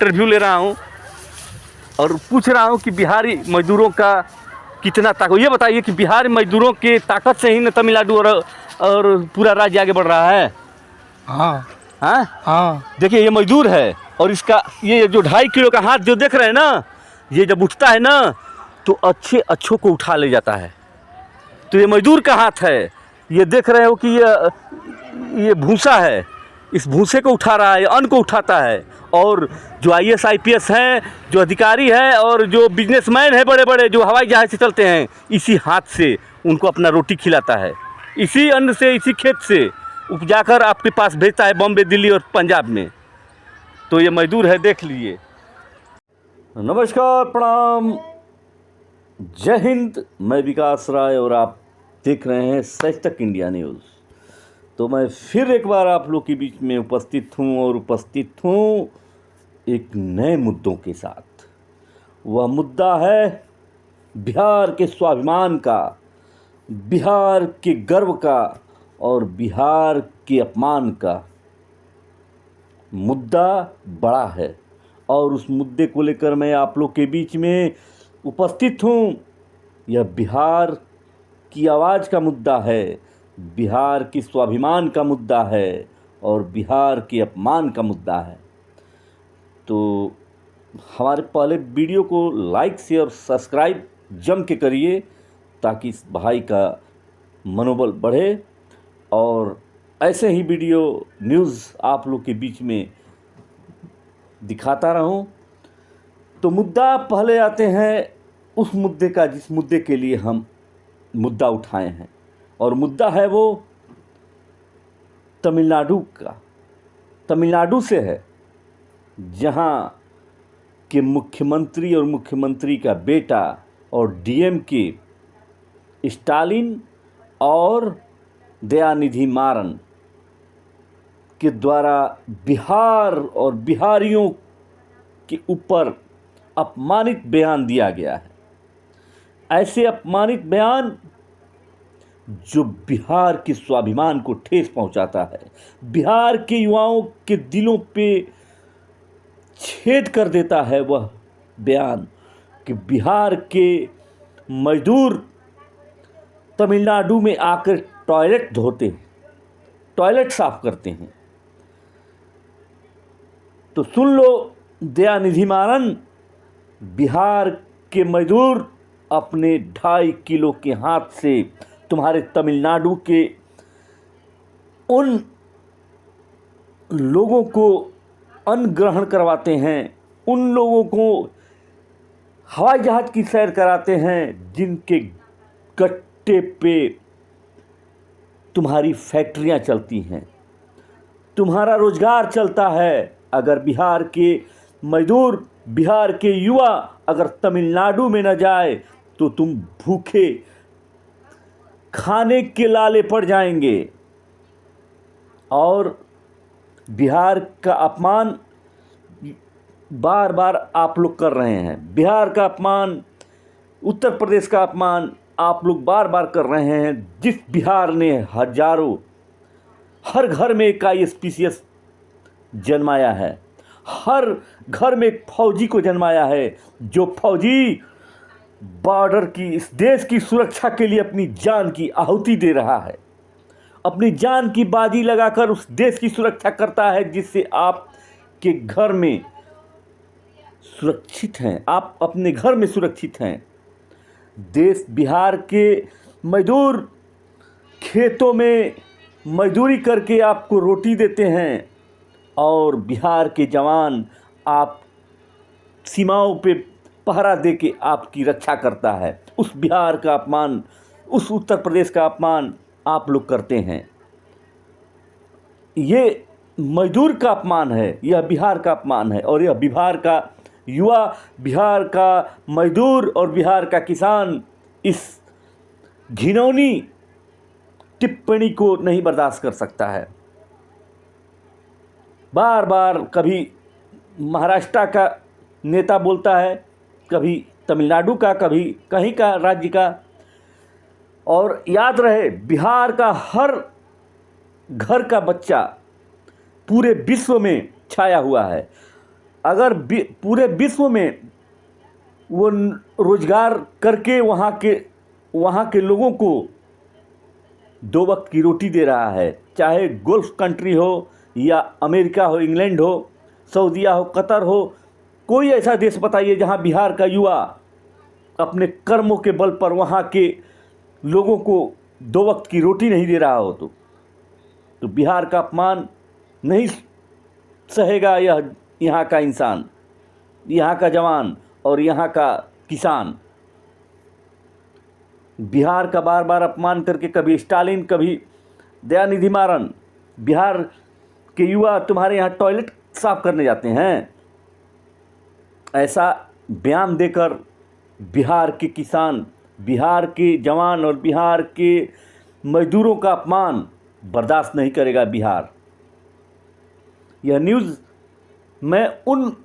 Interview ले रहा हूँ और पूछ रहा हूँ कि बिहारी मजदूरों का कितना ताकत। ये बताइए कि बिहारी मजदूरों के ताकत से ही न तमिलनाडु और पूरा राज्य आगे बढ़ रहा है। हाँ हाँ हाँ। देखिए ये मजदूर है और इसका ये जो 2.5 किलो का हाथ जो देख रहे हैं ना, ये जब उठता है ना तो अच्छों को उठा ले जाता है। तो ये मजदूर का हाथ है। ये देख रहे हो कि ये भूसा है, इस भूसे को उठा रहा है, अन्न को उठाता है। और जो IAS IPS हैं, जो अधिकारी है और जो बिजनेसमैन है बड़े बड़े, जो हवाई जहाज से चलते हैं, इसी हाथ से उनको अपना रोटी खिलाता है। इसी अन्न से, इसी खेत से उपजाकर आपके पास भेजता है बॉम्बे, दिल्ली और पंजाब में। तो ये मजदूर है, देख लीजिए। नमस्कार, प्रणाम, जय हिंद। मैं विकास राय और आप देख रहे हैं सच तक इंडिया न्यूज़। तो मैं फिर एक बार आप लोग के बीच में उपस्थित हूँ एक नए मुद्दों के साथ। वह मुद्दा है बिहार के स्वाभिमान का, बिहार के गर्व का और बिहार के अपमान का। मुद्दा बड़ा है और उस मुद्दे को लेकर मैं आप लोग के बीच में उपस्थित हूँ। यह बिहार की आवाज़ का मुद्दा है, बिहार की स्वाभिमान का मुद्दा है और बिहार के अपमान का मुद्दा है। तो हमारे पहले वीडियो को लाइक शेयर और सब्सक्राइब जम के करिए ताकि इस भाई का मनोबल बढ़े और ऐसे ही वीडियो न्यूज़ आप लोग के बीच में दिखाता रहूं। तो मुद्दा पहले आते हैं उस मुद्दे का जिस मुद्दे के लिए हम मुद्दा उठाए हैं, और मुद्दा है वो तमिलनाडु का। तमिलनाडु से है, जहाँ के मुख्यमंत्री और मुख्यमंत्री का बेटा और DM के स्टालिन और दयानिधि मारन के द्वारा बिहार और बिहारियों के ऊपर अपमानित बयान दिया गया है। ऐसे अपमानित बयान जो बिहार के स्वाभिमान को ठेस पहुंचाता है, बिहार के युवाओं के दिलों पे छेद कर देता है। वह बयान कि बिहार के मजदूर तमिलनाडु में आकर टॉयलेट धोते हैं, टॉयलेट साफ करते हैं। तो सुन लो दयानिधि मारन, बिहार के मजदूर अपने 2.5 किलो के हाथ से तुम्हारे तमिलनाडु के उन लोगों को अन्न ग्रहण करवाते हैं, उन लोगों को हवाई जहाज की सैर कराते हैं, जिनके गट्टे पे तुम्हारी फैक्ट्रियां चलती हैं, तुम्हारा रोजगार चलता है। अगर बिहार के मजदूर, बिहार के युवा अगर तमिलनाडु में न जाए तो तुम भूखे खाने के लाले पड़ जाएंगे। और बिहार का अपमान बार बार आप लोग कर रहे हैं, बिहार का अपमान, उत्तर प्रदेश का अपमान आप लोग बार बार कर रहे हैं। जिस बिहार ने हजारों, हर घर में एक IPS जन्माया है, हर घर में एक फौजी को जन्माया है, जो फौजी बॉर्डर की, इस देश की सुरक्षा के लिए अपनी जान की आहुति दे रहा है, अपनी जान की बाजी लगाकर उस देश की सुरक्षा करता है, जिससे आप के घर में सुरक्षित हैं, आप अपने घर में सुरक्षित हैं। देश, बिहार के मजदूर खेतों में मजदूरी करके आपको रोटी देते हैं और बिहार के जवान आप सीमाओं पे पहरा दे के आपकी रक्षा करता है। उस बिहार का अपमान, उस उत्तर प्रदेश का अपमान आप लोग करते हैं। ये मजदूर का अपमान है, यह बिहार का अपमान है। और यह बिहार का युवा, बिहार का मजदूर और बिहार का किसान इस घिनौनी टिप्पणी को नहीं बर्दाश्त कर सकता है। बार बार कभी महाराष्ट्र का नेता बोलता है, कभी तमिलनाडु का, कभी कहीं का राज्य का। और याद रहे, बिहार का हर घर का बच्चा पूरे विश्व में छाया हुआ है। अगर पूरे विश्व में वो रोजगार करके वहाँ के लोगों को 2 वक्त की रोटी दे रहा है, चाहे गल्फ कंट्री हो या अमेरिका हो, इंग्लैंड हो, सऊदीया हो, कतर हो, कोई ऐसा देश बताइए जहाँ बिहार का युवा अपने कर्मों के बल पर वहाँ के लोगों को 2 वक्त की रोटी नहीं दे रहा हो। तो बिहार का अपमान नहीं सहेगा यहाँ का इंसान, यहाँ का जवान और यहाँ का किसान। बिहार का बार बार अपमान करके कभी स्टालिन, कभी दयानिधि मारन, बिहार के युवा तुम्हारे यहाँ टॉयलेट साफ करने जाते हैं, ऐसा बयान देकर बिहार के किसान, बिहार के जवान और बिहार के मजदूरों का अपमान बर्दाश्त नहीं करेगा बिहार। यह न्यूज़ मैं उन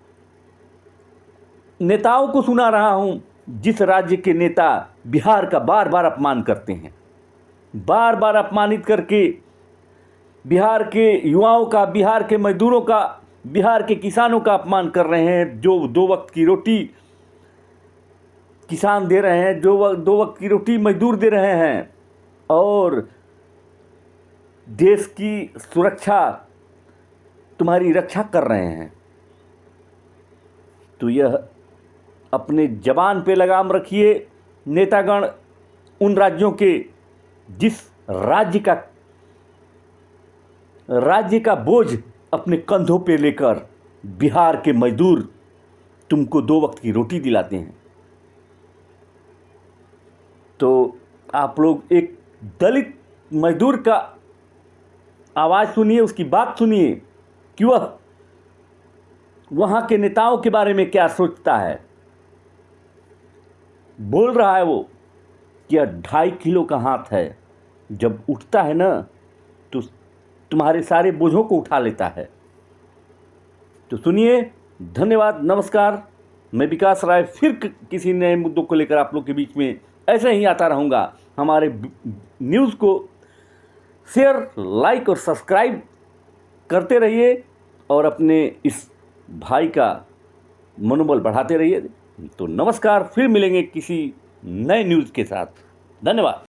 नेताओं को सुना रहा हूं जिस राज्य के नेता बिहार का बार बार अपमान करते हैं, बार बार अपमानित करके बिहार के युवाओं का, बिहार के मजदूरों का, बिहार के किसानों का अपमान कर रहे हैं। जो 2 वक्त की रोटी किसान दे रहे हैं, जो 2 वक्त की रोटी मजदूर दे रहे हैं और देश की सुरक्षा, तुम्हारी रक्षा कर रहे हैं। तो यह अपने जबान पे लगाम रखिए नेतागण, उन राज्यों के जिस राज्य का बोझ अपने कंधों पे लेकर बिहार के मजदूर तुमको 2 वक्त की रोटी दिलाते हैं। तो आप लोग एक दलित मजदूर का आवाज़ सुनिए, उसकी बात सुनिए कि वह वहाँ के नेताओं के बारे में क्या सोचता है। बोल रहा है वो कि 2.5 किलो का हाथ है, जब उठता है ना तो तुम्हारे सारे बोझों को उठा लेता है। तो सुनिए, धन्यवाद, नमस्कार। मैं विकास राय फिर किसी नए मुद्दों को लेकर आप लोग के बीच में ऐसे ही आता रहूँगा। हमारे न्यूज़ को शेयर, लाइक और सब्सक्राइब करते रहिए और अपने इस भाई का मनोबल बढ़ाते रहिए। तो नमस्कार, फिर मिलेंगे किसी नए न्यूज़ के साथ। धन्यवाद।